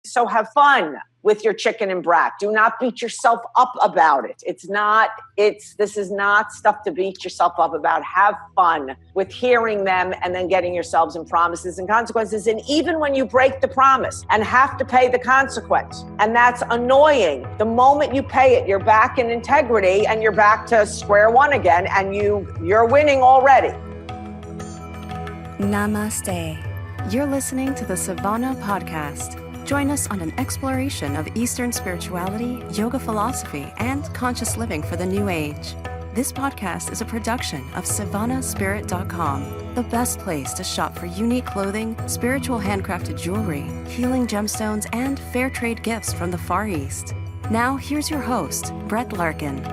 So have fun with your chicken and brat. Do not beat yourself up about it. This is not stuff to beat yourself up about. Have fun with hearing them and then getting yourselves in promises and consequences. And even when you break the promise and have to pay the consequence, and that's annoying, the moment you pay it, you're back in integrity and you're back to square one again, and you're winning already. Namaste. You're listening to the Sivana podcast. Join us on an exploration of Eastern spirituality, yoga philosophy, and conscious living for the new age. This podcast is a production of SivanaSpirit.com, the best place to shop for unique clothing, spiritual handcrafted jewelry, healing gemstones, and fair trade gifts from the Far East. Now, here's your host, Brett Larkin.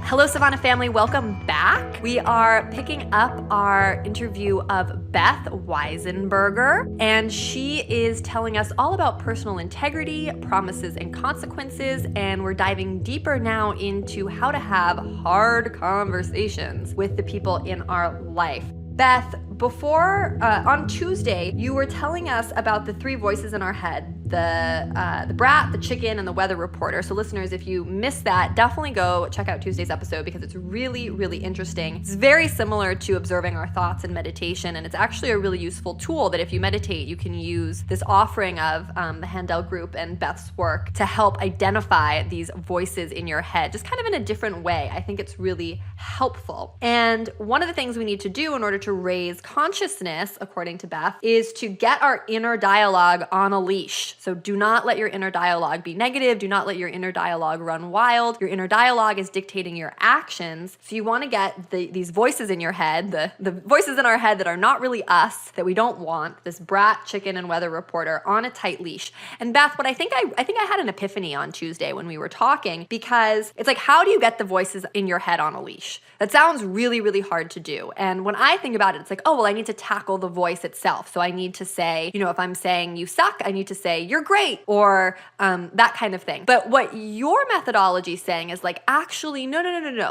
Hello, Sivana family. Welcome back. We are picking up our interview of Beth Weissenberger, and she is telling us all about personal integrity, promises, and consequences, and we're diving deeper now into how to have hard conversations with the people in our life. Beth, before on Tuesday, you were telling us about the three voices in our head, the brat, the chicken, and the weather reporter. So listeners, if you missed that, definitely go check out Tuesday's episode because it's really, really interesting. It's very similar to observing our thoughts in meditation, and it's actually a really useful tool that if you meditate, you can use this offering of the Handel group and Beth's work to help identify these voices in your head, just kind of in a different way. I think it's really helpful. And one of the things we need to do in order to raise consciousness, according to Beth, is to get our inner dialogue on a leash. So do not let your inner dialogue be negative. Do not let your inner dialogue run wild. Your inner dialogue is dictating your actions. So you want to get these voices in your head, the voices in our head that are not really us, that we don't want, this brat, chicken, and weather reporter on a tight leash. And Beth, what I think I had an epiphany on Tuesday when we were talking, because it's like, how do you get the voices in your head on a leash? That sounds really, really hard to do. And when I think about it, it's like, oh, well, I need to tackle the voice itself. So I need to say, if I'm saying you suck, I need to say you're great, or that kind of thing. But what your methodology is saying is like, actually, no.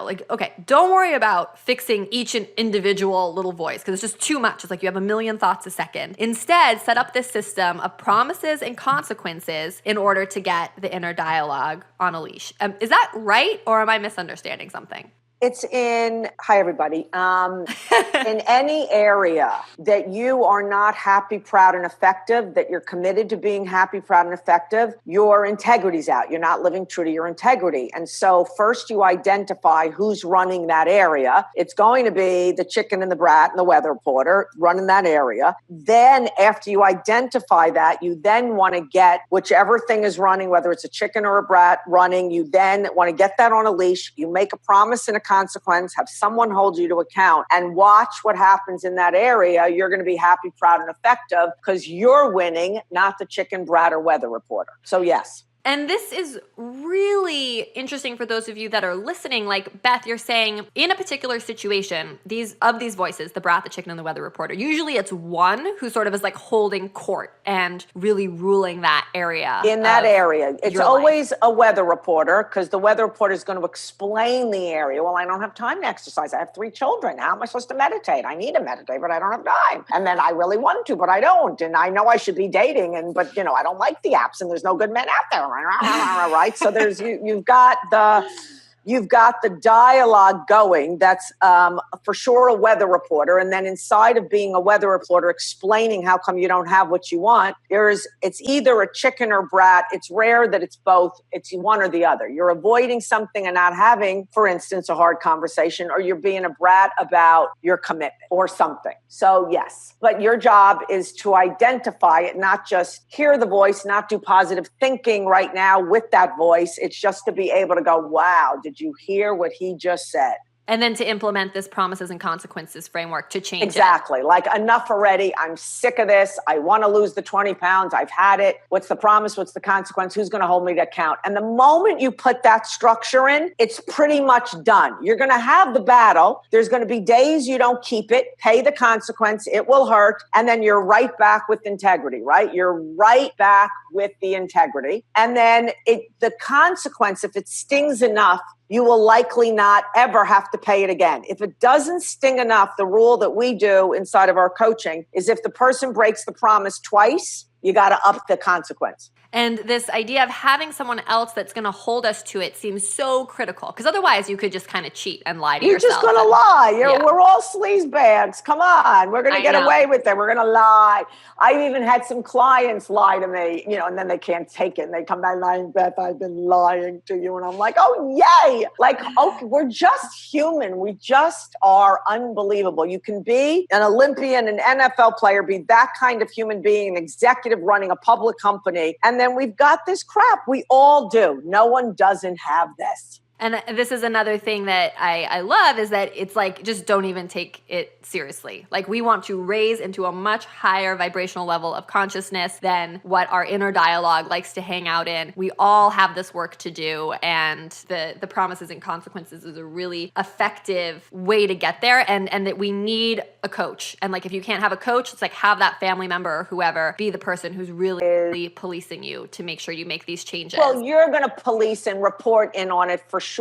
Like, okay, don't worry about fixing each individual little voice because it's just too much. It's like you have a million thoughts a second. Instead, set up this system of promises and consequences in order to get the inner dialogue on a leash. Is that right, or am I misunderstanding something? Hi everybody, in any area that you are not happy, proud, and effective, that you're committed to being happy, proud, and effective, your integrity's out. You're not living true to your integrity. And so first you identify who's running that area. It's going to be the chicken and the brat and the weather reporter running that area. Then after you identify that, you then want to get whichever thing is running, whether it's a chicken or a brat running, you then want to get that on a leash. You make a promise and a consequence, have someone hold you to account, and watch what happens in that area. You're going to be happy, proud, and effective because you're winning, not the chicken, brat, or weather reporter. So yes. And this is really interesting for those of you that are listening. Like, Beth, you're saying in a particular situation, these voices, the brat, the chicken, and the weather reporter, usually it's one who sort of is like holding court and really ruling that area. In that area. It's always a weather reporter because the weather reporter is going to explain the area. Well, I don't have time to exercise. I have 3 children. How am I supposed to meditate? I need to meditate, but I don't have time. And then I really want to, but I don't. And I know I should be dating, but I don't like the apps and there's no good men out there. Right? So there's you've got the dialogue going. That's for sure a weather reporter. And then inside of being a weather reporter, explaining how come you don't have what you want, it's either a chicken or brat. It's rare that it's both. It's one or the other. You're avoiding something and not having, for instance, a hard conversation, or you're being a brat about your commitment or something. So yes, but your job is to identify it, not just hear the voice, not do positive thinking right now with that voice. It's just to be able to go, wow, did you hear what he just said? And then to implement this promises and consequences framework to change Exactly. Like, enough already. I'm sick of this. I want to lose the 20 pounds. I've had it. What's the promise? What's the consequence? Who's going to hold me to account? And the moment you put that structure in, it's pretty much done. You're going to have the battle. There's going to be days you don't keep it. Pay the consequence. It will hurt. And then you're right back with integrity, right? You're right back with the integrity. And then the consequence, if it stings enough, you will likely not ever have to pay it again. If it doesn't sting enough, the rule that we do inside of our coaching is if the person breaks the promise twice, you got to up the consequence. And this idea of having someone else that's going to hold us to it seems so critical, because otherwise you could just kind of cheat and lie to yourself. You're just going to lie. We're all sleazebags. Come on. We're going to get away with it. We're going to lie. I've even had some clients lie to me, and then they can't take it. And they come back lying, Beth, I've been lying to you. And I'm like, oh, yay. Like, okay, we're just human. We just are unbelievable. You can be an Olympian, an NFL player, be that kind of human being, an executive running a public company. And then we've got this crap. We all do. No one doesn't have this. And this is another thing that I love, is that it's like, just don't even take it seriously. Like, we want to raise into a much higher vibrational level of consciousness than what our inner dialogue likes to hang out in. We all have this work to do, and the promises and consequences is a really effective way to get there, and that we need a coach. And like, if you can't have a coach, it's like, have that family member or whoever be the person who's really policing you to make sure you make these changes. Well, you're going to police and report in on it for sure.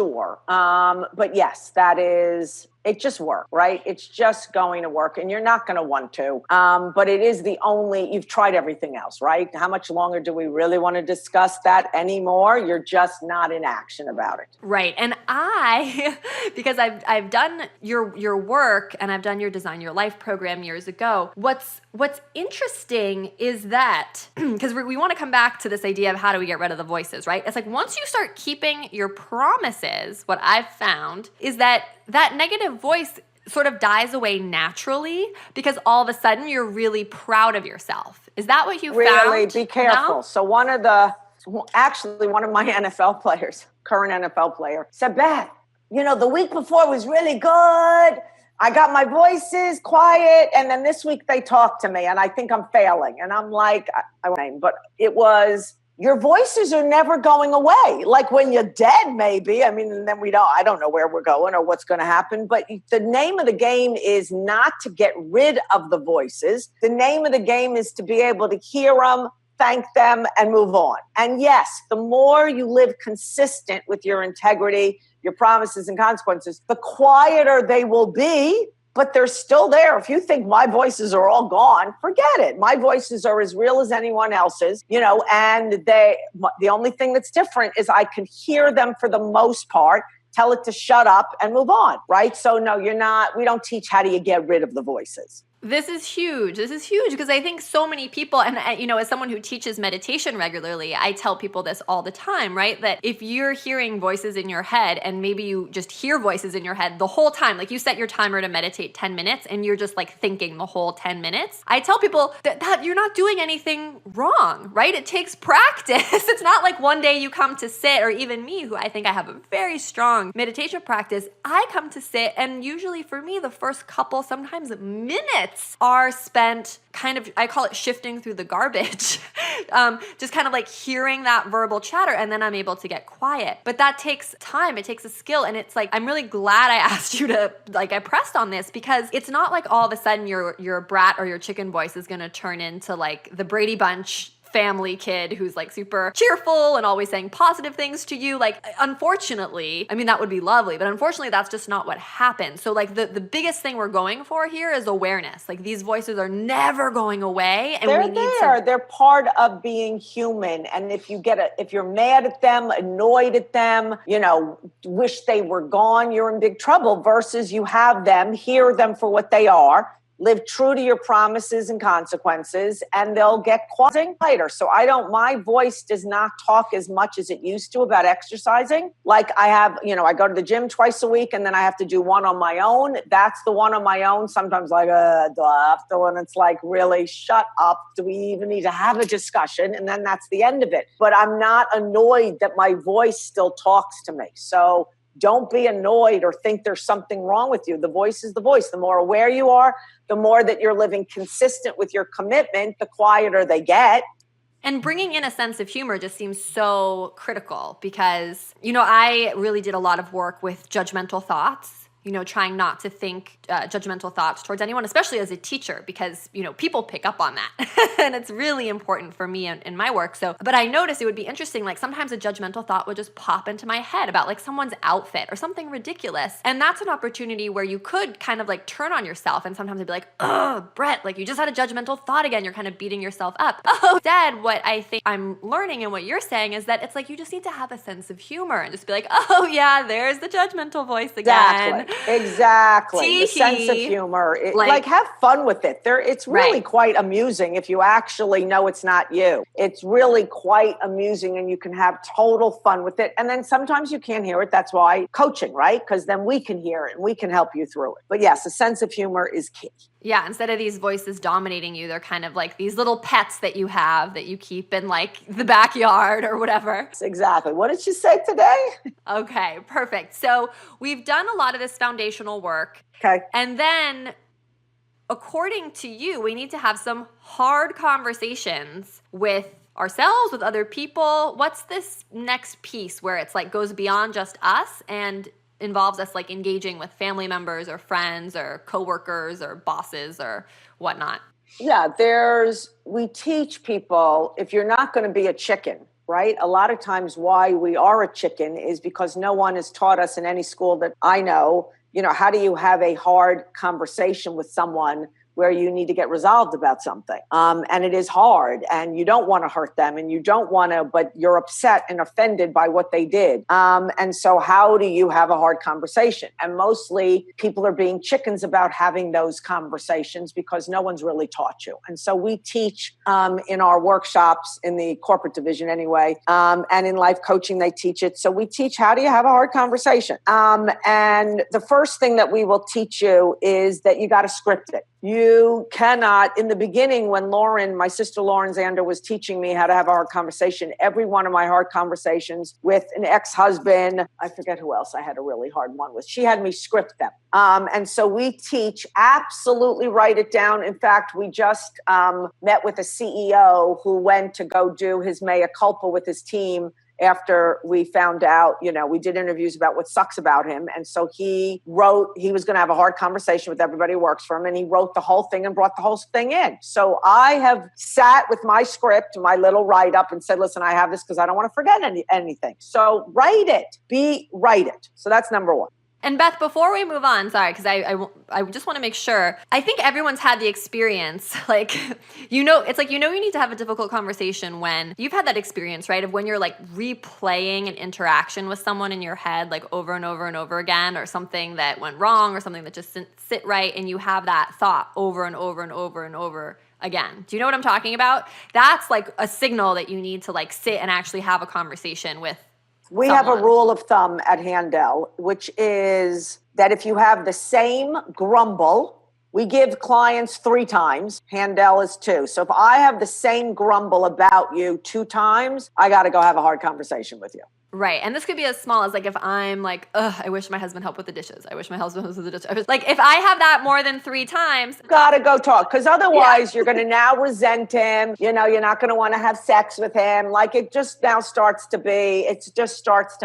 But yes, it just works, right? It's just going to work, and you're not going to want to. But it is you've tried everything else, right? How much longer do we really want to discuss that anymore? You're just not in action about it. Right. And because I've done your work, and I've done your Design Your Life program years ago, what's interesting is that, because we want to come back to this idea of how do we get rid of the voices, right? It's like, once you start keeping your promises, what I've found is that negative voice sort of dies away naturally, because all of a sudden you're really proud of yourself. Is that what you found? Really, be careful. No? So one of my NFL players, current NFL player, said, Beth, the week before was really good. I got my voices quiet, and then this week they talked to me, and I think I'm failing. And I'm like, but it was, your voices are never going away. Like, when you're dead, maybe. I mean, and then I don't know where we're going or what's going to happen. But the name of the game is not to get rid of the voices. The name of the game is to be able to hear them, thank them, and move on. And yes, the more you live consistent with your integrity, your promises and consequences, the quieter they will be, but they're still there. If you think my voices are all gone, forget it. My voices are as real as anyone else's, and the only thing that's different is I can hear them for the most part, tell it to shut up and move on, right? So no, we don't teach how do you get rid of the voices. This is huge. Because I think so many people, and as someone who teaches meditation regularly, I tell people this all the time, right? That if you're hearing voices in your head, and maybe you just hear voices in your head the whole time, like you set your timer to meditate 10 minutes and you're just like thinking the whole 10 minutes, I tell people that you're not doing anything wrong, right? It takes practice. It's not like one day you come to sit, or even me, who I think I have a very strong meditation practice, I come to sit, and usually for me, the first couple, sometimes minutes, are spent kind of, I call it shifting through the garbage, just kind of like hearing that verbal chatter, and then I'm able to get quiet. But that takes time. It takes a skill. And it's like, I'm really glad I asked you to, I pressed on this, because it's not like all of a sudden your brat or your chicken voice is going to turn into like the Brady Bunch family kid who's like super cheerful and always saying positive things to you. Like, unfortunately, I mean, that would be lovely, but unfortunately that's just not what happens. So like the biggest thing we're going for here is awareness. Like, these voices are never going away, and they're part of being human. And if you're mad at them, annoyed at them, wish they were gone, you're in big trouble, versus you have them, hear them for what they are, live true to your promises and consequences, and they'll get quieter. So my voice does not talk as much as it used to about exercising. Like, I go to the gym twice a week, and then I have to do one on my own. That's the one on my own. Sometimes do I have to? And it's like, really, shut up. Do we even need to have a discussion? And then that's the end of it. But I'm not annoyed that my voice still talks to me. So don't be annoyed or think there's something wrong with you. The voice is the voice. The more aware you are, the more that you're living consistent with your commitment, the quieter they get. And bringing in a sense of humor just seems so critical, because, I really did a lot of work with judgmental thoughts. trying not to think judgmental thoughts towards anyone, especially as a teacher, because, people pick up on that. And it's really important for me in my work. So, but I noticed it would be interesting, like sometimes a judgmental thought would just pop into my head about like someone's outfit or something ridiculous. And that's an opportunity where you could kind of like turn on yourself. And sometimes I'd be like, oh, Brett, like you just had a judgmental thought again. You're kind of beating yourself up. Oh, instead, what I think I'm learning and what you're saying is that it's like you just need to have a sense of humor and just be like, oh yeah, there's the judgmental voice again. Exactly. The sense of humor. Like have fun with it. It's really quite amusing if you actually know it's not you. It's really quite amusing and you can have total fun with it. And then sometimes you can't hear it. That's why coaching, right? Because then we can hear it and we can help you through it. But yes, a sense of humor is key. Yeah, instead of these voices dominating you, they're kind of like these little pets that you have that you keep in like the backyard or whatever. Exactly. What did she say today? Okay, perfect. So we've done a lot of this foundational work. Okay. And then according to you, we need to have some hard conversations with ourselves, with other people. What's this next piece where it's like goes beyond just us and involves us like engaging with family members or friends or coworkers or bosses or whatnot? Yeah, we teach people if you're not going to be a chicken, right? A lot of times why we are a chicken is because no one has taught us in any school that I know, how do you have a hard conversation with someone where you need to get resolved about something. And it is hard and you don't want to hurt them and you don't want to, but you're upset and offended by what they did. And so how do you have a hard conversation? And mostly people are being chickens about having those conversations because no one's really taught you. And so we teach in our workshops in the corporate division anyway, and in life coaching, they teach it. So we teach how do you have a hard conversation? And the first thing that we will teach you is that you got to script it. You cannot, in the beginning when my sister Lauren Zander was teaching me how to have a hard conversation, every one of my hard conversations with an ex-husband, I forget who else I had a really hard one with, she had me script them. And so we teach absolutely write it down. In fact, we just met with a CEO who went to go do his mea culpa with his team after we found out, we did interviews about what sucks about him. And so he was going to have a hard conversation with everybody who works for him. And he wrote the whole thing and brought the whole thing in. So I have sat with my script, my little write-up and said, listen, I have this because I don't want to forget anything. So write it. So that's number one. And Beth, before we move on, sorry, because I just want to make sure. I think everyone's had the experience, like, it's like, you need to have a difficult conversation when you've had that experience, right? Of when you're like replaying an interaction with someone in your head, like over and over and over again, or something that went wrong or something that just didn't sit right. And you have that thought over and over and over and over again. Do you know what I'm talking about? That's like a signal that you need to like sit and actually have a conversation with We have a rule of thumb at Handel, which is that if you have the same grumble, we give clients 3 times. Handel is 2. So if I have the same grumble about you 2 times, I got to go have a hard conversation with you. Right. And this could be as small as like if I'm like, I wish my husband helped with the dishes. I wish my husband was with the dishes. Like if I have that more than 3 times. Gotta go talk. Because otherwise you're going to now resent him. You're not going to want to have sex with him. Like it just now starts to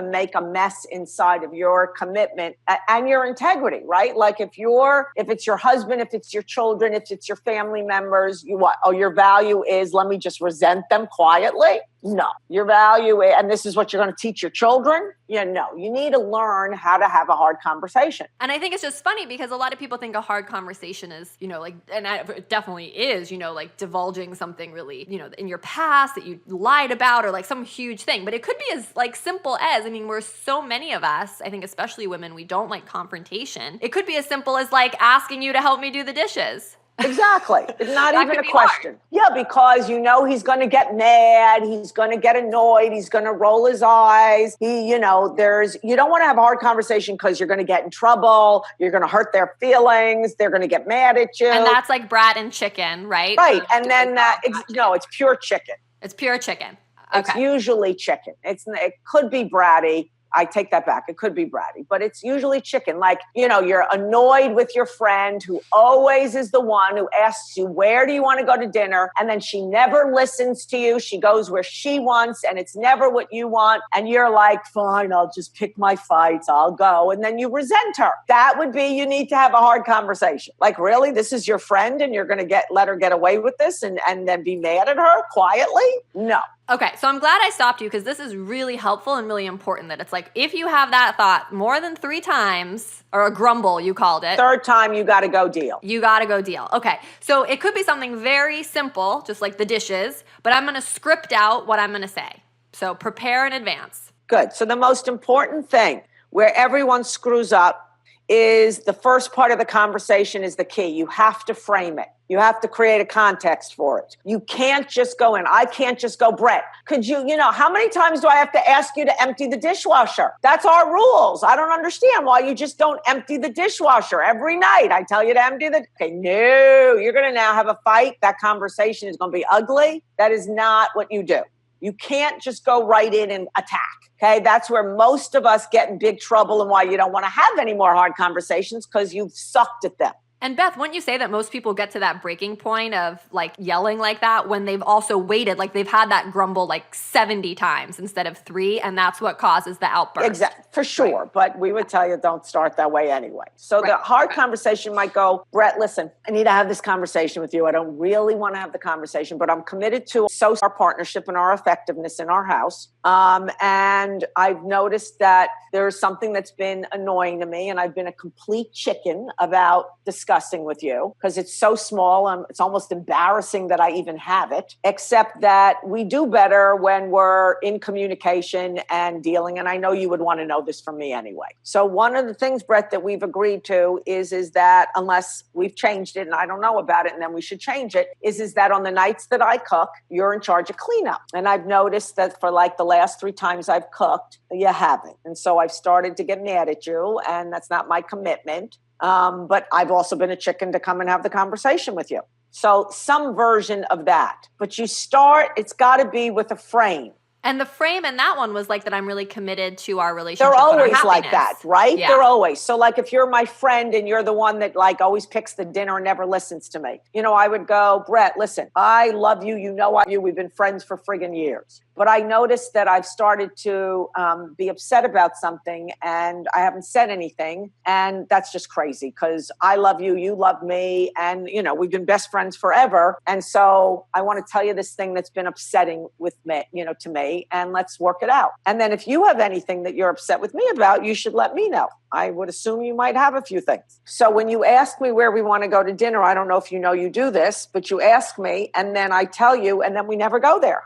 make a mess inside of your commitment and your integrity, right? Like if it's your husband, if it's your children, if it's your family members, your value is, let me just resent them quietly. No, your value is, and this is what you're going to teach your children. No, you need to learn how to have a hard conversation. And I think it's just funny because a lot of people think a hard conversation is, and it definitely is, like divulging something really, in your past that you lied about or like some huge thing. But it could be as like simple as, we're so many of us, I think especially women, we don't like confrontation. It could be as simple as like asking you to help me do the dishes. Exactly. It's not even a question. Hard. Yeah, because he's going to get mad. He's going to get annoyed. He's going to roll his eyes. You don't want to have a hard conversation because you're going to get in trouble. You're going to hurt their feelings. They're going to get mad at you. And that's like brat and chicken, right? Right. And then, it's pure chicken. It's pure chicken. Okay. It's usually chicken. It could be bratty, I take that back. It could be bratty, but it's usually chicken. Like, you're annoyed with your friend who always is the one who asks you, where do you want to go to dinner? And then she never listens to you. She goes where she wants and it's never what you want. And you're like, fine, I'll just pick my fights. I'll go. And then you resent her. That would be, you need to have a hard conversation. Like, really? This is your friend and you're going to let her get away with this and then be mad at her quietly? No. Okay, so I'm glad I stopped you because this is really helpful and really important that it's like, if you have that thought more than 3 times, or a grumble, you called it. 3rd time, you got to go deal. You got to go deal. Okay, so it could be something very simple, just like the dishes, but I'm going to script out what I'm going to say. So prepare in advance. Good. So the most important thing where everyone screws up is the first part of the conversation is the key. You have to frame it. You have to create a context for it. You can't just go in. I can't just go, Brett, could you, how many times do I have to ask you to empty the dishwasher? That's our rules. I don't understand why you just don't empty the dishwasher every night. I tell you to empty okay, no, you're going to now have a fight. That conversation is going to be ugly. That is not what you do. You can't just go right in and attack. Okay, that's where most of us get in big trouble and why you don't want to have any more hard conversations because you've sucked at them. And Beth, wouldn't you say that most people get to that breaking point of like yelling like that when they've also waited, like they've had that grumble like 70 times instead of 3, and that's what causes the outburst? Exactly, for sure. Right. But we would tell you don't start that way anyway. So the hard conversation might go, Brett, listen, I need to have this conversation with you. I don't really want to have the conversation, but I'm committed to our partnership and our effectiveness in our house. And I've noticed that there's something that's been annoying to me, and I've been a complete chicken about discussing with you because it's so small. It's almost embarrassing that I even have it, except that we do better when we're in communication and dealing. And I know you would want to know this from me anyway. So one of the things, Brett, that we've agreed to is that unless we've changed it and I don't know about it and then we should change it, is that on the nights that I cook, you're in charge of cleanup. And I've noticed that for like the last 3 times I've cooked, you haven't. And so I've started to get mad at you, and that's not my commitment. But I've also been a chicken to come and have the conversation with you. So some version of that. But it's got to be with a frame. And the frame in that one was like that I'm really committed to our relationship. They're always like that, right? Yeah. They're always. So like if you're my friend and you're the one that like always picks the dinner and never listens to me, I would go, Brett, listen, I love you. You know I love you. We've been friends for friggin' years. But I noticed that I've started to be upset about something and I haven't said anything. And that's just crazy because I love you, you love me. And, we've been best friends forever. And so I want to tell you this thing that's been upsetting with me, to me, and let's work it out. And then if you have anything that you're upset with me about, you should let me know. I would assume you might have a few things. So when you ask me where we want to go to dinner, I don't know if you do this, but you ask me and then I tell you and then we never go there.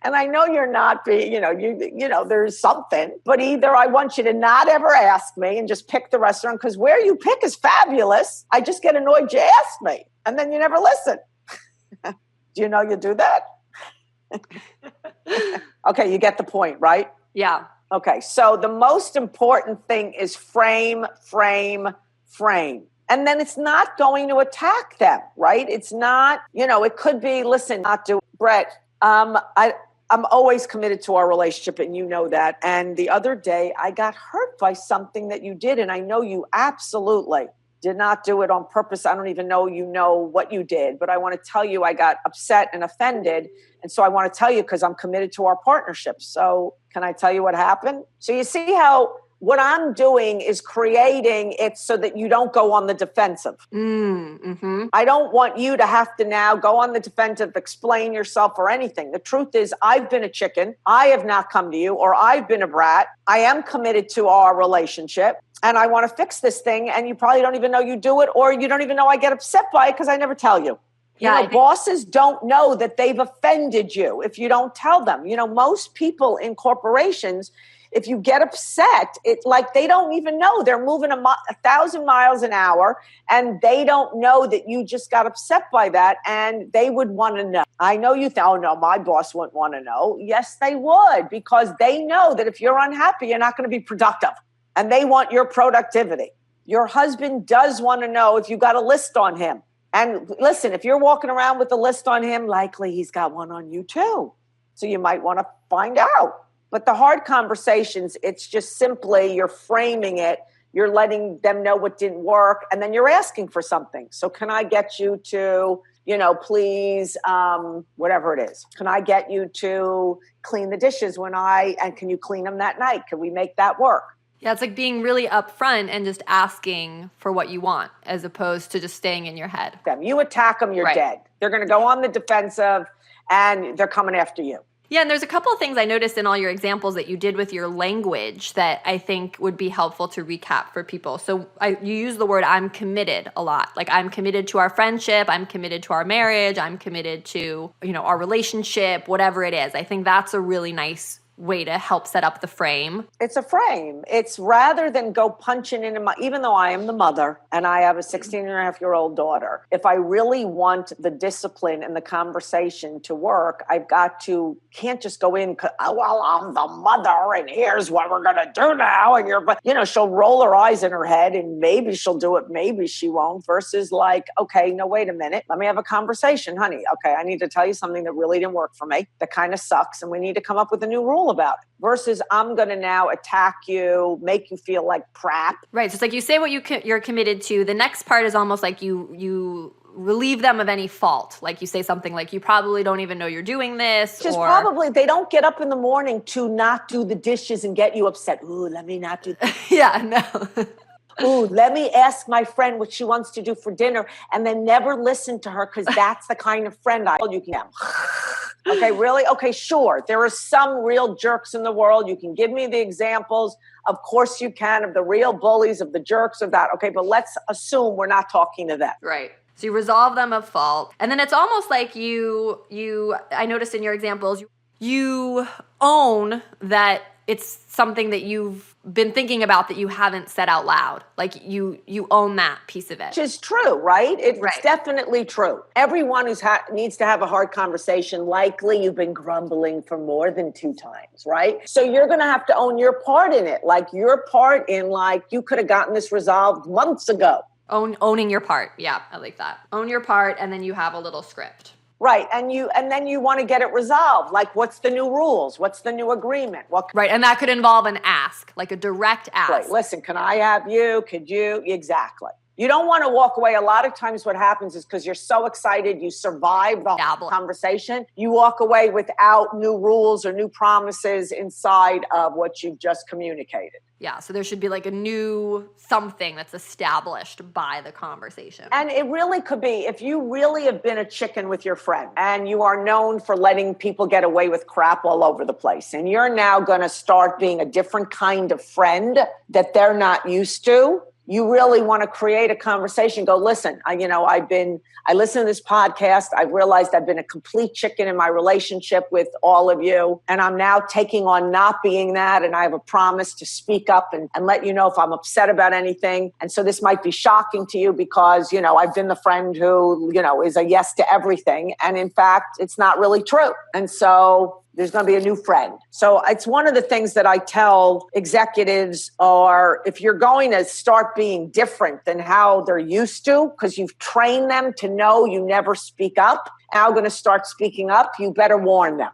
And I know you're not being, there's something, but either I want you to not ever ask me and just pick the restaurant because where you pick is fabulous. I just get annoyed you ask me and then you never listen. Do you know you do that? Okay, you get the point, right? Yeah. Okay, so the most important thing is frame. And then it's not going to attack them, right? It's not, it could be, listen, not do, Brett, I'm always committed to our relationship and you know that. And the other day I got hurt by something that you did. And I know you absolutely did not do it on purpose. I don't even know what you did, but I want to tell you I got upset and offended. And so I want to tell you because I'm committed to our partnership. So can I tell you what happened? So you see how what I'm doing is creating it so that you don't go on the defensive. Mm-hmm. I don't want you to have to now go on the defensive, explain yourself or anything. The truth is I've been a chicken. I have not come to you, or I've been a brat. I am committed to our relationship and I want to fix this thing. And you probably don't even know you do it, or you don't even know I get upset by it because I never tell you. Bosses don't know that they've offended you if you don't tell them. Most people in corporations, if you get upset, it's like they don't even know. They're moving 1,000 miles an hour and they don't know that you just got upset by that, and they would want to know. I know you think, oh no, my boss wouldn't want to know. Yes, they would, because they know that if you're unhappy, you're not going to be productive and they want your productivity. Your husband does want to know if you got a list on him. And listen, if you're walking around with a list on him, likely he's got one on you too. So you might want to find out. But the hard conversations, it's just simply you're framing it. You're letting them know what didn't work, and then you're asking for something. So can I get you to, please, whatever it is. Can I get you to clean the dishes and can you clean them that night? Can we make that work? Yeah, it's like being really upfront and just asking for what you want as opposed to just staying in your head. You attack them, you're dead. They're going to go on the defensive and they're coming after you. Yeah, and there's a couple of things I noticed in all your examples that you did with your language that I think would be helpful to recap for people. So you use the word I'm committed a lot. Like I'm committed to our friendship, I'm committed to our marriage, I'm committed to, our relationship, whatever it is. I think that's a really nice way to help set up the frame. It's a frame. It's rather than go punching into even though I am the mother and I have a 16-and-a-half-year-old daughter, if I really want the discipline and the conversation to work, can't just go in, well, I'm the mother and here's what we're going to do now. And she'll roll her eyes in her head and maybe she'll do it, maybe she won't, versus like, okay, no, wait a minute. Let me have a conversation, honey. Okay, I need to tell you something that really didn't work for me. That kind of sucks. And we need to come up with a new rule about it versus I'm going to now attack you, make you feel like crap. Right. So it's like you say what you're committed to. The next part is almost like you relieve them of any fault. Like you say something like, you probably don't even know you're doing this. Probably they don't get up in the morning to not do the dishes and get you upset. Ooh, let me not do that. Yeah, no. Ooh, let me ask my friend what she wants to do for dinner and then never listen to her because that's the kind of friend you can have. Okay, really? Okay, sure. There are some real jerks in the world. You can give me the examples. Of course you can, of the real bullies, of the jerks, of that. Okay, but let's assume we're not talking to them. Right. So you resolve them of fault. And then it's almost like I noticed in your examples, you own that it's something that you've been thinking about that you haven't said out loud. Like you own that piece of it. Which is true, right? It's definitely true. Everyone who needs to have a hard conversation, likely you've been grumbling for more than 2 times, right? So you're going to have to own your part in it. Like your part in you could have gotten this resolved months ago. Owning your part. Yeah, I like that. Own your part, and then you have a little script. Right, and then you want to get it resolved. Like, what's the new rules? What's the new agreement? Right, and that could involve an ask, like a direct ask. Right, listen, can I have you? Could you? Exactly. You don't want to walk away. A lot of times what happens is because you're so excited, you survive the conversation, you walk away without new rules or new promises inside of what you've just communicated. Yeah, so there should be like a new something that's established by the conversation. And it really could be, if you really have been a chicken with your friend and you are known for letting people get away with crap all over the place, and you're now going to start being a different kind of friend that they're not used to, you really want to create a conversation. Go, listen, I listen to this podcast. I've realized I've been a complete chicken in my relationship with all of you. And I'm now taking on not being that. And I have a promise to speak up and let you know if I'm upset about anything. And so this might be shocking to you because, I've been the friend who, is a yes to everything. And in fact, it's not really true. And so there's going to be a new friend. So it's one of the things that I tell executives are, if you're going to start being different than how they're used to, because you've trained them to know you never speak up, now going to start speaking up, you better warn them.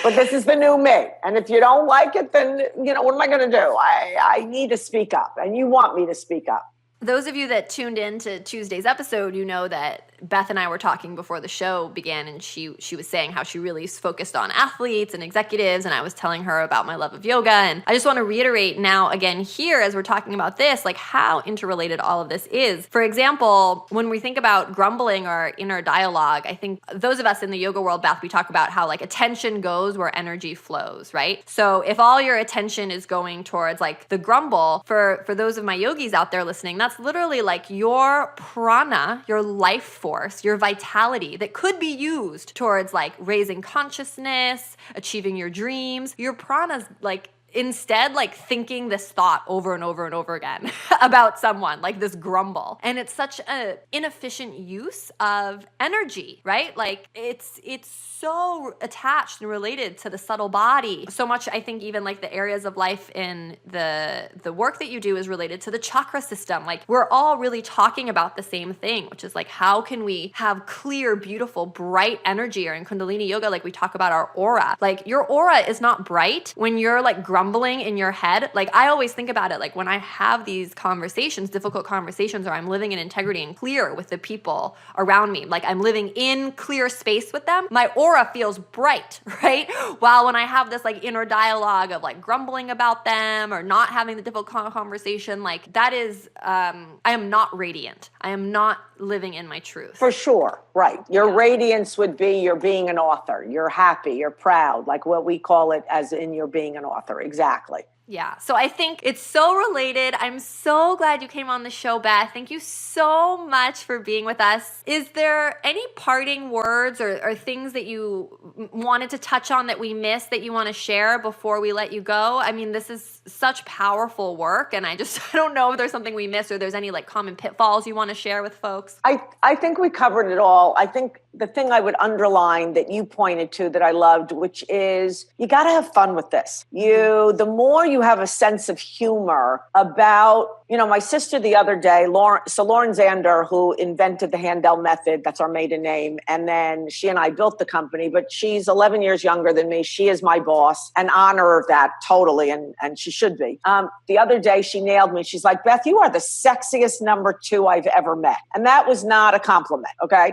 But this is the new me. And if you don't like it, then, what am I going to do? I need to speak up, and you want me to speak up. Those of you that tuned in to Tuesday's episode, you know that Beth and I were talking before the show began, and she was saying how she really is focused on athletes and executives, and I was telling her about my love of yoga. And I just want to reiterate now again here as we're talking about this, like how interrelated all of this is. For example, when we think about grumbling or inner dialogue, I think those of us in the yoga world, Beth, we talk about how like attention goes where energy flows, right? So if all your attention is going towards like the grumble, for those of my yogis out there listening, that's literally like your prana, your life force, your vitality that could be used towards like raising consciousness, achieving your dreams. Your prana's like instead like thinking this thought over and over and over again about someone, like this grumble. And it's such an inefficient use of energy, right? Like it's so attached and related to the subtle body. So much, I think, even like the areas of life in the work that you do is related to the chakra system. Like we're all really talking about the same thing, which is like, how can we have clear, beautiful, bright energy? Or in Kundalini yoga, like we talk about our aura. Like your aura is not bright when you're like grumbling in your head. Like I always think about it, like when I have these conversations, difficult conversations, or I'm living in integrity and clear with the people around me, like I'm living in clear space with them, my aura feels bright, right? While when I have this like inner dialogue of like grumbling about them or not having the difficult conversation, like that is, I am not radiant. I am not living in my truth. For sure, right. Your radiance would be you're being an author. You're happy, you're proud, like what we call it as in you're being an author. Exactly. Yeah. So I think it's so related. I'm so glad you came on the show, Beth. Thank you so much for being with us. Is there any parting words or things that you wanted to touch on that we missed that you want to share before we let you go? I mean, this is such powerful work, and I don't know if there's something we missed or there's any like common pitfalls you want to share with folks. I think we covered it all. I think the thing I would underline that you pointed to that I loved, which is you got to have fun with this. The more you have a sense of humor about, my sister the other day, Lauren Zander, who invented the Handel method, that's our maiden name. And then she and I built the company, but she's 11 years younger than me. She is my boss, and honor of that totally. And she should be. The other day she nailed me. She's like, Beth, you are the sexiest number 2 I've ever met. And that was not a compliment. Okay.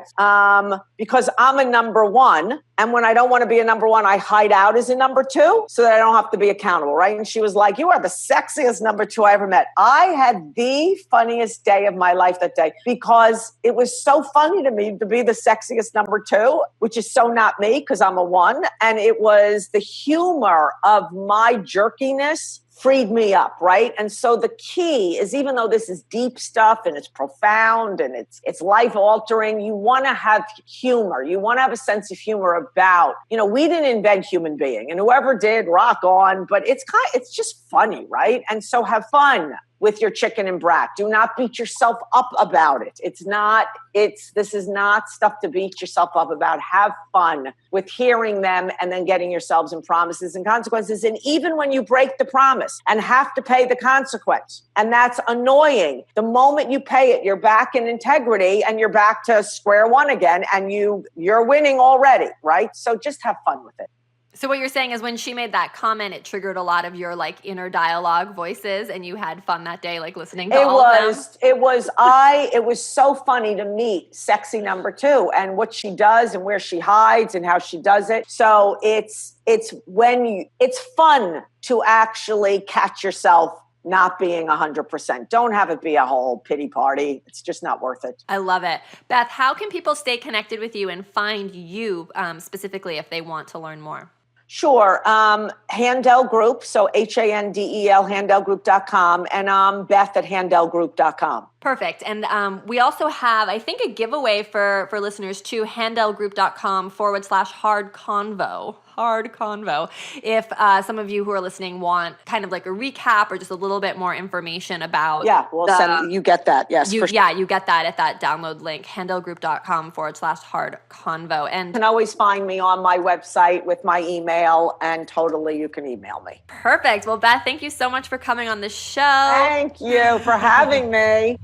Because I'm a number 1. And when I don't want to be a number 1, I hide out as a number 2 so that I don't have to be accountable. Right. And she was like, you are the sexiest number 2 I ever met. I had the funniest day of my life that day because it was so funny to me to be the sexiest number 2, which is so not me because I'm a 1. And it was the humor of my jerkiness freed me up, right? And so the key is, even though this is deep stuff and it's profound and it's life altering, you want to have humor. You want to have a sense of humor about, we didn't invent human being, and whoever did, rock on, but it's just funny, right? And so have fun with your chicken and brat. Do not beat yourself up about it. This is not stuff to beat yourself up about. Have fun with hearing them and then getting yourselves in promises and consequences. And even when you break the promise and have to pay the consequence, and that's annoying, the moment you pay it, you're back in integrity and you're back to square one again, and you're winning already, right? So just have fun with it. So what you're saying is when she made that comment, it triggered a lot of your like inner dialogue voices, and you had fun that day, like listening to all of them? It was so funny to meet sexy number 2 and what she does and where she hides and how she does it. So it's fun to actually catch yourself not being 100%. Don't have it be a whole pity party. It's just not worth it. I love it. Beth, how can people stay connected with you and find you specifically if they want to learn more? Sure. Handel Group, so Handel, handelgroup.com, and Beth at handelgroup.com. Perfect. And we also have, I think, a giveaway for listeners too, handelgroup.com/hard convo. Hard convo. If some of you who are listening want kind of like a recap or just a little bit more information about. Yeah, you get that. Yes. You get that at that download link, handelgroup.com/hard convo. And you can always find me on my website with my email, and totally you can email me. Perfect. Well, Beth, thank you so much for coming on the show. Thank you for having me.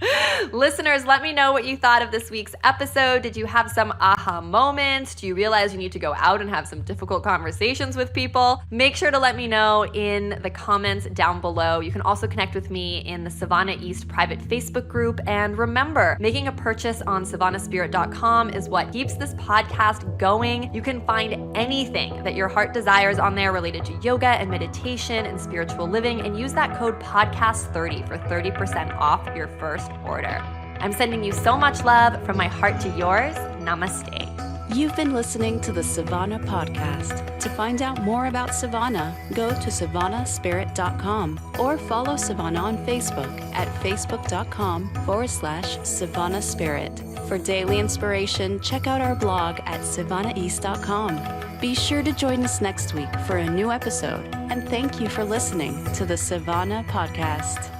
Listeners, let me know what you thought of this week's episode. Did you have some aha moments? Do you realize you need to go out and have some difficult conversations with people? Make sure to let me know in the comments down below. You can also connect with me in the Sivana East private Facebook group. And remember, making a purchase on SivanaSpirit.com is what keeps this podcast going. You can find anything that your heart desires on there related to yoga and meditation and spiritual living, and use that code podcast30 for 30% off your first order. I'm sending you so much love from my heart to yours. Namaste. You've been listening to the Sivana podcast. To find out more about Sivana, go to SivanaSpirit.com or follow Sivana on Facebook at Facebook.com/SivanaSpirit. For daily inspiration, check out our blog at SivanaEast.com. Be sure to join us next week for a new episode, and thank you for listening to the Sivana Podcast.